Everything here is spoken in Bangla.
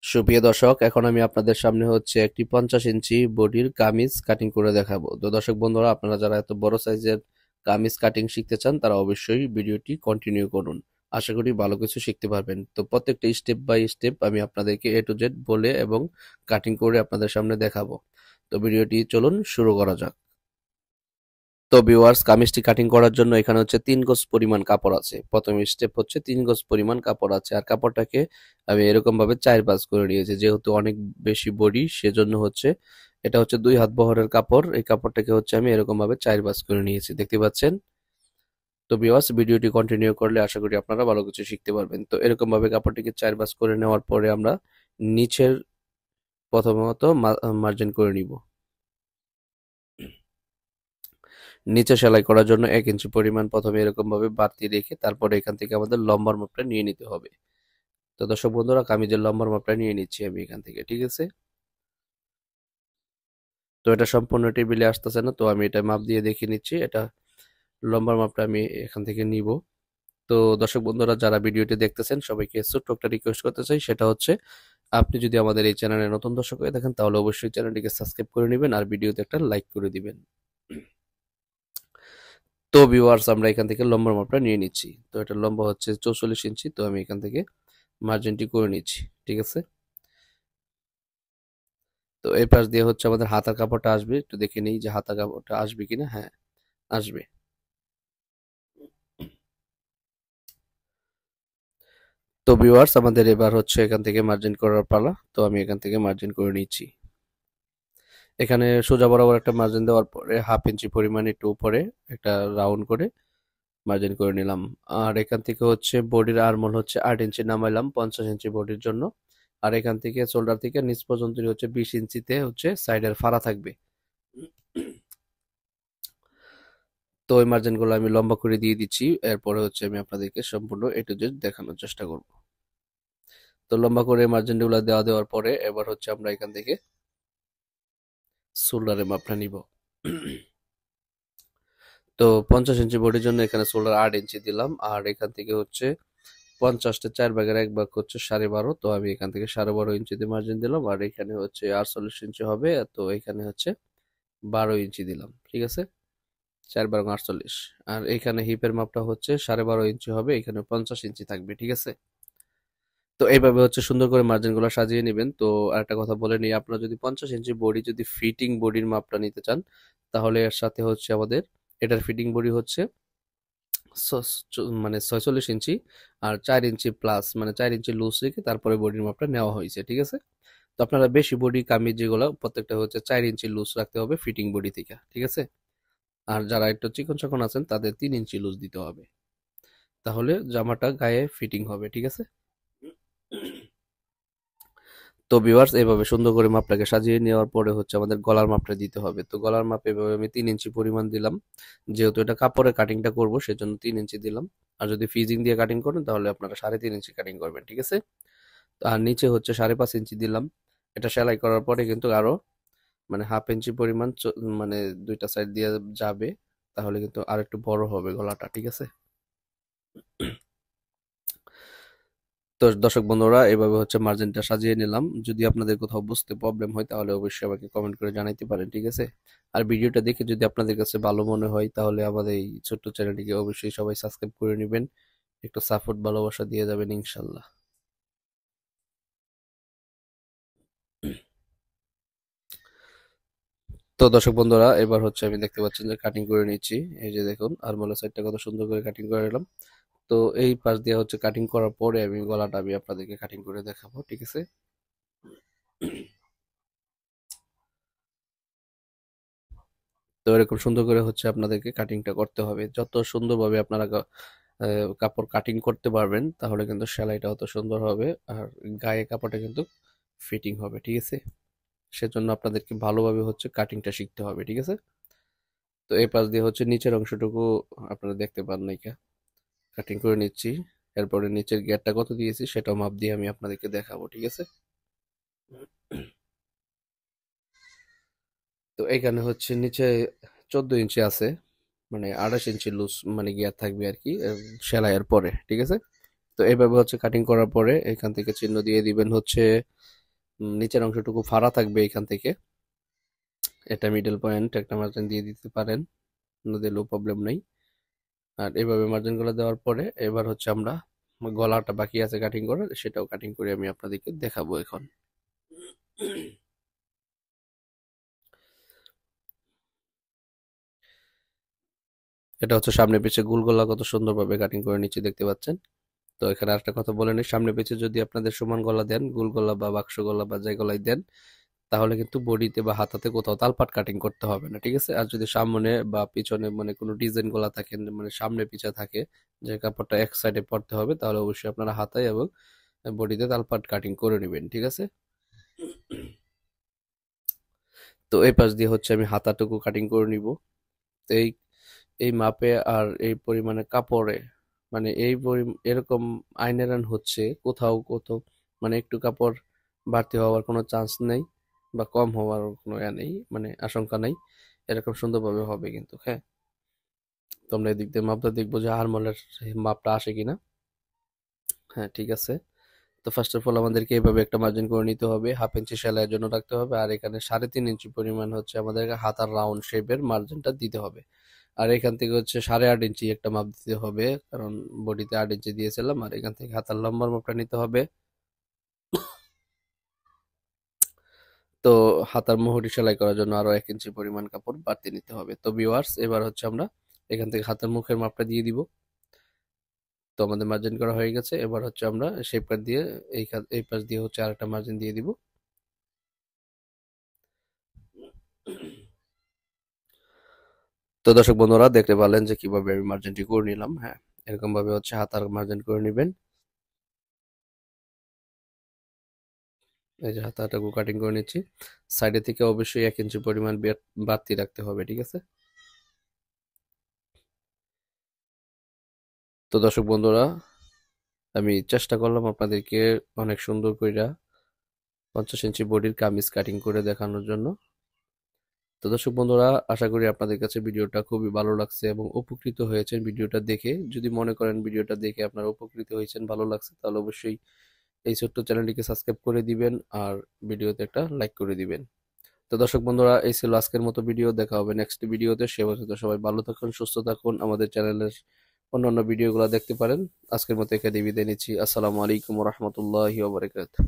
সুপ্রিয় দর্শক, এখন আমি আপনাদের সামনে হচ্ছে একটি 50 ইঞ্চি বডির কামিজ কাটিং করে দেখাবো। তো দর্শক বন্ধুরা, আপনারা যারা এত বড় সাইজের কামিজ কাটিং শিখতে চান তারা অবশ্যই ভিডিওটি কন্টিনিউ করুন। আশা করি ভালো কিছু শিখতে পারবেন। তো প্রত্যেকটা স্টেপ বাই স্টেপ আমি আপনাদেরকে এ টু জেড বলে এবং কাটিং করে আপনাদের সামনে দেখাবো। তো ভিডিওটি চলুন শুরু করা যাক। তো ভিউয়ার্স, কামিজটি কাটিং করার জন্য এখানে হচ্ছে 3 গজ পরিমাণ কাপড় আছে। প্রথম স্টেপ হচ্ছে 3 গজ পরিমাণ কাপড় আছে, আর কাপড়টাকে আমি এরকম ভাবে 4 ভাঁজ করে নিয়েছি। যেহেতু অনেক বেশি বডি, সেজন্য হচ্ছে এটা হচ্ছে 2 হাত বহরের কাপড়। এই কাপড়টাকে হচ্ছে আমি এরকম ভাবে 4 ভাঁজ করে নিয়েছি, দেখতে পাচ্ছেন। তো ভিউয়ার্স, ভিডিওটি কন্টিনিউ করলে আশা করি আপনারা ভালো কিছু শিখতে পারবেন। তো এরকম ভাবে কাপড়টিকে 4 ভাঁজ করে নেওয়ার পরে আমরা নিচের প্রথমত মার্জিন করে নিব। নিচে সেলাই করার জন্য 1 ইঞ্চি পরিমাণ প্রথমে এরকম ভাবে বাড়তি রেখে তারপরে এখান থেকে আমাদের লম্বার মাপটা নিয়ে নিতে হবে। তো দর্শক বন্ধুরা, কামিজের লম্বার মাপটা নিয়ে নিচ্ছি আমি এখান থেকে, ঠিক আছে। তো এটা সম্পূর্ণ টেবিলে আসতেছে না, তো আমি এটা মাপ দিয়ে দেখে নিচ্ছি। এটা লম্বার মাপটা আমি এখান থেকে নিব। তো দর্শক বন্ধুরা, যারা ভিডিওটি দেখতেছেন সবাইকে ছোট্ট একটা রিকোয়েস্ট করতে চাই, সেটা হচ্ছে আপনি যদি আমাদের এই চ্যানেলে নতুন দর্শক হয়ে থাকেন তাহলে অবশ্যই চ্যানেলটিকে সাবস্ক্রাইব করে নেবেন আর ভিডিওতে একটা লাইক করে দিবেন। তো ভিউয়ার্স, আমরা এখান থেকে লম্বার মাপটা নিয়ে নিচ্ছি। তো এটা লম্বা হচ্ছে 44 ইঞ্চি। তো আমি এখান থেকে মার্জিনটি করে নিচ্ছি, ঠিক আছে। তো এই পাশ দিয়ে হচ্ছে আমাদের হাতার কাপড়টা আসবে, একটু দেখে নিই যে হাতার কাপড়টা আসবে কিনা। হ্যাঁ, আসবে। তো ভিউয়ার্স, আমাদের এবার হচ্ছে এখান থেকে মার্জিন করার পালা। তো আমি এখান থেকে মার্জিন করে নিচ্ছি। এখানে সোজা বরাবর একটা মার্জিন দেওয়ার পরে 1/2 ইঞ্চি পরিমাণ একটু উপরে একটা রাউন্ড করে মার্জিন করে নিলাম। আর এখান থেকে হচ্ছে বডির আরমোল হচ্ছে 8 ইঞ্চি নামাইলাম 50 ইঞ্চি বডির জন্য। আর এখান থেকে শোল্ডার থেকে নিচ পর্যন্ত হচ্ছে 20 ইঞ্চিতে হচ্ছে সাইডের ফাড়া থাকবে। তো ওই মার্জিন গুলো আমি লম্বা করে দিয়ে দিচ্ছি। এরপরে হচ্ছে আমি আপনাদেরকে সম্পূর্ণ এ টু জেড দেখানোর চেষ্টা করব। তো লম্বা করে মার্জিন গুলো দেওয়ার পরে এবার হচ্ছে আমরা এখান থেকে শোল্ডারের মাপটা নিব। তো 50 ইঞ্চি বডির জন্য এখানে শোল্ডার 8 ইঞ্চি দিলাম। আর এখান থেকে হচ্ছে 50টা 4 ভাগের 1 ভাগ হচ্ছে 12.5। তো আমি এখান থেকে 12.5 ইঞ্চিতে মার্জিন দিলাম। আর এখানে হচ্ছে 48 ইঞ্চি হবে, তো এখানে হচ্ছে 12 ইঞ্চি দিলাম, ঠিক আছে। 4 × 48। আর এখানে হিপের মাপটা হচ্ছে 12.5 ইঞ্চি হবে, এখানে 50 ইঞ্চি থাকবে, ঠিক আছে। তো এইভাবে হচ্ছে সুন্দর করে মার্জিন গুলো সাজিয়ে নেবেন। তো আরেকটা কথা বলে নিই, আপনারা যদি 50 ইঞ্চি বডি যদি ফিটিং বডির মাপটা নিতে চান তাহলে এর সাথে হচ্ছে আমাদের এটার ফিটিং বডি হচ্ছে মানে 46 ইঞ্চি। আর 4 ইঞ্চি প্লাস মানে 4 ইঞ্চি লুজ রেখে তারপরে বডির মাপটা নেওয়া হয়েছে, ঠিক আছে। তো আপনারা বেশি বডি কামিজ যেগুলো প্রত্যেকটা হচ্ছে 4 ইঞ্চি লুজ রাখতে হবে ফিটিং বডি থেকে, ঠিক আছে। আর যারা একটু চিকন চাকন আছেন তাদের 3 ইঞ্চি লুজ দিতে হবে, তাহলে জামাটা গায়ে ফিটিং হবে, ঠিক আছে। তো ভিউয়ার্স, এভাবে সুন্দর করে মাপটাকে সাজিয়ে নেওয়ার পরে হচ্ছে আমাদের গলার মাপটা দিতে হবে। তো গলার মাপ এভাবে আমি 3 ইঞ্চি পরিমাণ দিলাম। যেহেতু এটা কাপড়ে কাটিংটা করব সেজন্য 3 ইঞ্চি দিলাম। আর যদি ফিজিং দিয়ে কাটিং করেন তাহলে আপনারা 3.5 ইঞ্চি কাটিং করবেন, ঠিক আছে। আর নিচে হচ্ছে 5.5 ইঞ্চি দিলাম। এটা সেলাই করার পরে কিন্তু আরো মানে 1/2 ইঞ্চি পরিমাণ মানে দুইটা সাইড দিয়ে যাবে, তাহলে কিন্তু আর একটু বড় হবে গলাটা, ঠিক আছে। তো দর্শক বন্ধুরা, এভাবে হচ্ছে মার্জিনটা সাজিয়ে নিলাম। যদি আপনাদের কোথাও বুঝতে প্রবলেম হয় তাহলে অবশ্যই আমাকে কমেন্ট করে জানাইতে পারেন, ঠিক আছে। আর ভিডিওটা দেখে যদি আপনাদের কাছে ভালো মনে হয় তাহলে আমাদের এই ছোট্ট চ্যানেলটিকে অবশ্যই সবাই সাবস্ক্রাইব করে নেবেন। একটু সাপোর্ট ভালোবাসা দিয়ে যাবেন ইনশাল্লাহ। তো দর্শক বন্ধুরা, এবার হচ্ছে আমি দেখতে পাচ্ছেন যে কাটিং করে নিচ্ছি। এই যে দেখুন আরমোলের সাইডটা কত সুন্দর করে কাটিং করে নিলাম। তো এই পাশ দিয়ে হচ্ছে কাটিং করার পরে আমি গলাটা আমি আপনাদেরকে কাটিং করে দেখাবো, ঠিক আছে। তো এরকম সুন্দর করে হচ্ছে আপনাদেরকে কাটিংটা করতে হবে। যত সুন্দরভাবে আপনারা কাপড় কাটিং করতে পারবেন তাহলে কিন্তু সেলাইটা অত সুন্দর হবে আর গায়ে কাপড়টা কিন্তু ফিটিং হবে, ঠিক আছে। সেজন্য আপনাদেরকে ভালোভাবে হচ্ছে কাটিংটা শিখতে হবে, ঠিক আছে। তো এই পাশ দিয়ে হচ্ছে নিচের অংশটুকু আপনারা দেখতে পান নাই, কাটিং করে নিচ্ছি। এরপরে নিচের গিয়ারটা কত দিয়েছি সেটাও মাপ দিয়ে আমি আপনাদেরকে দেখাবো, ঠিক আছে। তো এখানে হচ্ছে নিচে 14 ইঞ্চি আছে, মানে 28 ইঞ্চি লুজ মানে গিয়ার থাকবে আর কি সেলাইয়ের পরে, ঠিক আছে। তো এইভাবে হচ্ছে কাটিং করার পরে এখান থেকে চিহ্ন দিয়ে দিবেন হচ্ছে নিচের অংশটুকু ফাড়া থাকবে এখান থেকে। এটা মিডল পয়েন্ট, একটা মার্জিন দিয়ে দিতে পারেন, না দিলেও প্রবলেম নেই। আর এভাবে মার্জিন গুলো দেওয়ার পরে এবার হচ্ছে আমরা গলাটা বাকি আছে কাটিং করার, সেটাও কাটিং করে আমি আপনাদেরকে দেখাবো এখন। এটা হচ্ছে সামনে পিছে গোল গলা কত সুন্দরভাবে কাটিং করে নিচে দেখতে পাচ্ছেন। তো এখানে আরেকটা কথা বলে নিই, সামনে পিছে যদি আপনাদের সমান গলা দেন, গোল গলা বা বাক্স গলা বা যে গলায় দেন, তাহলে কিন্তু বডিতে বা হাতাতে কোথাও তালপাট কাটিং করতে হবে না, ঠিক আছে। আর যদি সামনে বা পিছনে মানে কোনো ডিজাইন গলা থাকে, মানে সামনে পিছে থাকে, যে কাপড়টা এক সাইডে পরতে হবে, তাহলে অবশ্যই আপনারা হাতায় এবং বডিতে তালপাট কাটিং করে নেবেন, ঠিক আছে। তো এই পাশ দিয়ে হচ্ছে আমি হাতাটুকু কাটিং করে নিব। তো এই এই মাপে আর এই পরিমাণে কাপড়ে, মানে এরকম আইনেরান হচ্ছে কোথাও কোথাও মানে একটু কাপড় বাড়তি হওয়ার কোনো চান্স নেই, বা কম হওয়ার কোনো নেই, মানে আশঙ্কা নেই। এরকম সুন্দরভাবে হবে কিন্তু, হ্যাঁ। তো আমরা এদিক দিয়ে মাপটা দেখবো যে আরমোলের মাপটা আসে কিনা। হ্যাঁ, ঠিক আছে। তো ফার্স্ট অফ অল আমাদেরকে এইভাবে একটা মার্জিন করে নিতে হবে, 1/2 ইঞ্চি সেলাইয়ের জন্য রাখতে হবে। আর এখানে 3.5 ইঞ্চি পরিমাণ হচ্ছে আমাদেরকে হাতার রাউন্ড শেপের মার্জিনটা দিতে হবে। আর এখান থেকে হচ্ছে 8.5 ইঞ্চি একটা মাপ দিতে হবে, কারণ বডিতে 8 ইঞ্চি দিয়েছিলাম। আর এখান থেকে হাতার লম্বার মাপটা নিতে হবে। তো হাতার মুহুরি সেলাই করার জন্য আরো 1 ইঞ্চি পরিমাণ কাপড় বাড়তি নিতে হবে। তো ভিউয়ার্স, এবার হচ্ছে আমরা এখান থেকে হাতের মুখের মাপটা দিয়ে দিব। তো আমাদের মার্জিন করা হয়ে গেছে। এবার হচ্ছে আমরা শেপ কাট দিয়ে এই পাশ দিয়ে হচ্ছে আরেকটা মার্জিন দিয়ে দিব। তো দর্শক বন্ধুরা, দেখতে পারলেন যে কিভাবে আমি মার্জিনটি করে নিলাম। হ্যাঁ, এরকম ভাবে হচ্ছে হাতার মার্জিন করে নেবেন। এই যে হাতাটাকে কাটিং করে নিচ্ছি। সাইডে থেকে অবশ্যই 1 ইঞ্চি পরিমাণ বাড়তি রাখতে হবে, ঠিক আছে। তো দর্শক বন্ধুরা, আমি চেষ্টা করলাম আপনাদেরকে অনেক সুন্দর কইরা 50 ইঞ্চি বডির কামিজ কাটিং করে দেখানোর জন্য। তো দর্শক বন্ধুরা, আশা করি আপনাদের কাছে ভিডিওটা খুবই ভালো লাগছে এবং উপকৃত হয়েছেন ভিডিওটা দেখে। যদি মনে করেন ভিডিওটা দেখে আপনারা উপকৃত হয়েছেন, ভালো লাগছে, তাহলে অবশ্যই এই ছোট্ট চ্যানেলটিকে সাবস্ক্রাইব করে দিবেন আর ভিডিওতে একটা লাইক করে দিবেন। তো দর্শক বন্ধুরা, এই ছিল আজকের মতো ভিডিও। দেখা হবে নেক্সট ভিডিওতে। সে পর্যন্ত সবাই ভালো থাকুন, সুস্থ থাকুন। আমাদের চ্যানেলের অন্যান্য ভিডিওগুলো দেখতে পারেন। আজকের মতো এখানে বিদায় নিচ্ছি। আসসালামু আলাইকুম ওয়া রাহমাতুল্লাহি ওয়া বারাকাতুহু।